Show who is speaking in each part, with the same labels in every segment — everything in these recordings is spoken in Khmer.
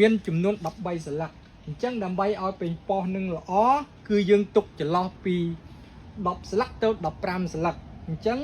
Speaker 1: មានចំនួន13ស្លាកអញ្ចឹងដើម្បីឲ្យពេញប៉ោះនឹងល្អគឺយើងទុកចន្លោះពី10ស្លាកទៅ15ស្លាកអញ្ចឹង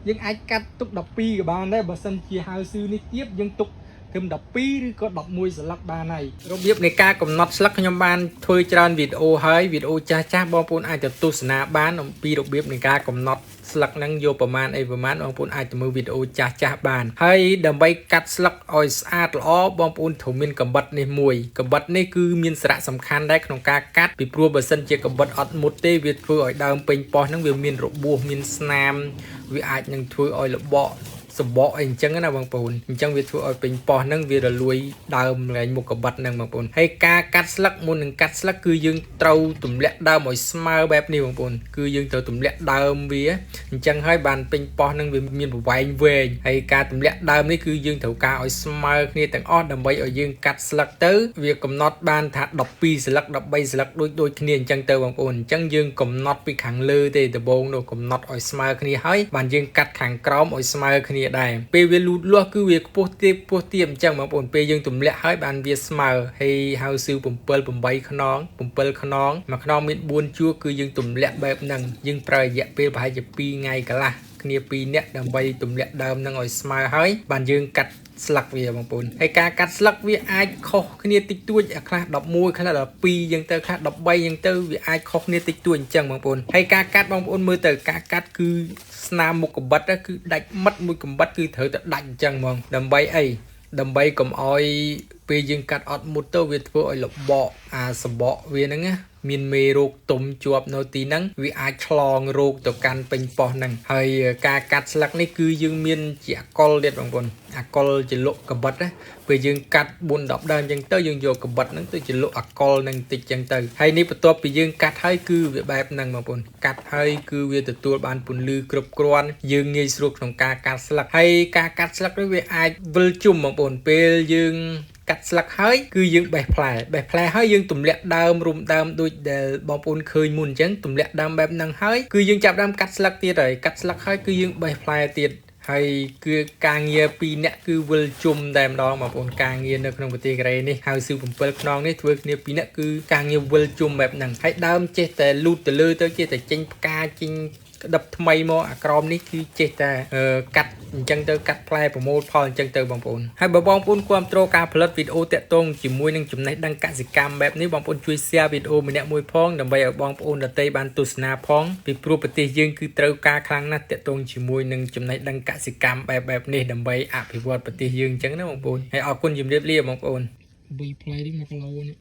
Speaker 1: យើងអាចកាត់ទុក12ក៏បានដែរបើសិនជាហៅស៊ឺនេះទៀតយើងទុកត្រឹម12ឬក៏11ស្លាកបានហើយរបៀបនៃការកំណត់ស្លាកខ្ញុំបានធ្វើច្រើនវីដេអូហើយវីដេអូចាស់បងប្អូនអាចទៅទស្សនាបានអំពីរបៀបនៃការកំណត់ស្លឹកហ្នឹងយកប្រមាណអីប្រមាណបងប្អូនអាចទៅមើលវីដេអូចាស់បានហើយដើម្បីកាត់ស្លឹកឲ្យស្អាតល្អបងប្អូនត្រូវមានកាំបិតនេះមួយកាំបិតនេះគឺមានសារៈសំខាន់ដែរក្នុងការកាត់ពីព្រោះបើសិនជាកាំបិតអត់មុតទេវាធ្វើឲ្យដើមពេញប៉ោះហ្នឹងវាមានរបួសមានស្នាមវាអាចនឹងធ្វើឲ្យលបកសម្បកអីអញ្ចឹងណាបងប្អូនអញ្ចឹងវាធ្វើឲ្យពេញប៉ោះហ្នឹងវារលួយដើមលែងមុខកបិតហ្នឹងបងប្អូនហើយការកាត់ស្លឹកមុននឹងកាត់ស្លឹកគឺយើងត្រូវទម្លាក់ដើមឲ្យស្មើបែបនេះបងប្អូនគឺយើងត្រូវទម្លាក់ដើមវាអញ្ចឹងហើយបានពេញប៉ោះហ្នឹងវាមានប្រវែងវែងហើយការទម្លាក់ដើមនេះគឺយើងត្រូវការឲ្យស្មើគ្នាទាំងអស់ដើម្បីឲ្យយើងកាត់ស្លឹកទៅវាកំណត់បានថា12ស្លឹក13ស្លឹកដូចគ្នាអញ្ចឹងទៅបងប្អូនអញ្ចឹងយើងកំណត់ពីខាងលើទេដំបូងនោះកំណត់ឲ្យស្មើគ្នាហើយបានយើងកាត់ខាងក្រោមឲ្យស្មើគ្នាដែរពេលវាលូតលាស់គឺវាខ្ពស់ទាបអញ្ចឹងបងប្អូនពេលយើងទម្លាក់ហើយបានវាស្មើហើយហៅស៊ឺ7 8ខ្នង7ខ្នងមួយខ្នងមាន4ជួរគឺយើងទម្លាក់បែបហ្នឹងយើងប្រើរយៈពេលប្រហែលជា2ថ្ងៃកន្លះគ្នា2នាក់ដើម្បីទម្លាក់ដើមហ្នឹងឲ្យស្មើហើយបានយើងកាត់ស្លឹកវាបងប្អូនហើយការកាត់ស្លឹកវាអាចខុសគ្នាតិចតួចខ្លះ11ខ្លះ12យ៉ាងទៅខ្លះ13យ៉ាងទៅវាអាចខុសគ្នាតិចតួចអញ្ចឹងបងប្អូនហើយការកាត់បងប្អូនមើលទៅការកាត់គឺស្នាមមុខកបិតគឺដាច់មិត្តមួយកបិតគឺត្រូវតែដាច់អញ្ចឹងហ្មងដើម្បីអីដើម្បីកុំឲ្យពេលយើងកាត់អត់មុតទៅវាធ្វើឲ្យលបកសម្បកវាហ្នឹងណាមានមេរោគទុំជាប់នៅទីហ្នឹងវាអាចឆ្លងរោគទៅកាន់ពេញប៉ោះហ្នឹងហើយការកាត់ស្លឹកនេះគឺយើងមានជាអកុលទៀតបងប្អូនអកុលជាលក់កបិតណាពេលយើងកាត់4 10ដើមអញ្ចឹងទៅយើងយកកបិតហ្នឹងទៅជាលក់អកុលហ្នឹងតិចអញ្ចឹងទៅហើយនេះបន្ទាប់ពីយើងកាត់ហើយគឺវាបែបហ្នឹងបងប្អូនកាត់ហើយគឺវាទទួលបានពន្លឺគ្រប់គ្រាន់យើងងាយស្រួលក្នុងការកាត់ស្លឹកហើយការកាត់ស្លឹកនេះវាអាចវិលជុំបងប្អូនពេលយើងកាត់ស្លឹកហើយគឺយើងបេះផ្លែហើយយើងទម្លាក់ដើមរុំដើមដូចដែលបងប្អូនឃើញមុនអញ្ចឹងទម្លាក់ដើមបែបហ្នឹងហើយគឺយើងចាប់ដើមកាត់ស្លឹកទៀតហើយកាត់ស្លឹកហើយគឺយើងបេះផ្លែទៀតហើយគឺការងារ2នាក់គឺវិលជុំតែម្ដងបងប្អូនការងារនៅក្នុងប្រទេសកូរ៉េនេះហៅស៊ឺ7ខ្នងនេះធ្វើគ្នា2នាក់គឺការងារវិលជុំបែបហ្នឹងហើយដើមចេះតែលូតទៅលើទៅចេះតែចេញផ្កាចេញក្តឹបថ្មីមកអាក្រមនេះគឺចេះតែកាត់អញ្ចឹងទៅកាត់ផ្លែប្រមូលផលអញ្ចឹងទៅបងប្អូនហើយបើបងប្អូនគាំទ្រការផលិតវីដេអូតាក់ទងជាមួយនឹងចំណេះដឹងកសិកម្មបែបនេះបងប្អូនជួយ share វីដេអូម្នាក់មួយផងដើម្បីឲ្យបងប្អូនដទៃបានទស្សនាផងពីព្រោះប្រទេសយើងគឺត្រូវការខ្លាំងណាស់តាក់ទងជាមួយនឹងចំណេះដឹងកសិកម្មបែបនេះដើម្បីអភិវឌ្ឍប្រទេសយើងអញ្ចឹងណាបងប្អូនហើយអរគុណជំរាបលាបងប្អូន3ផ្លែនេះ1គីឡូនេះ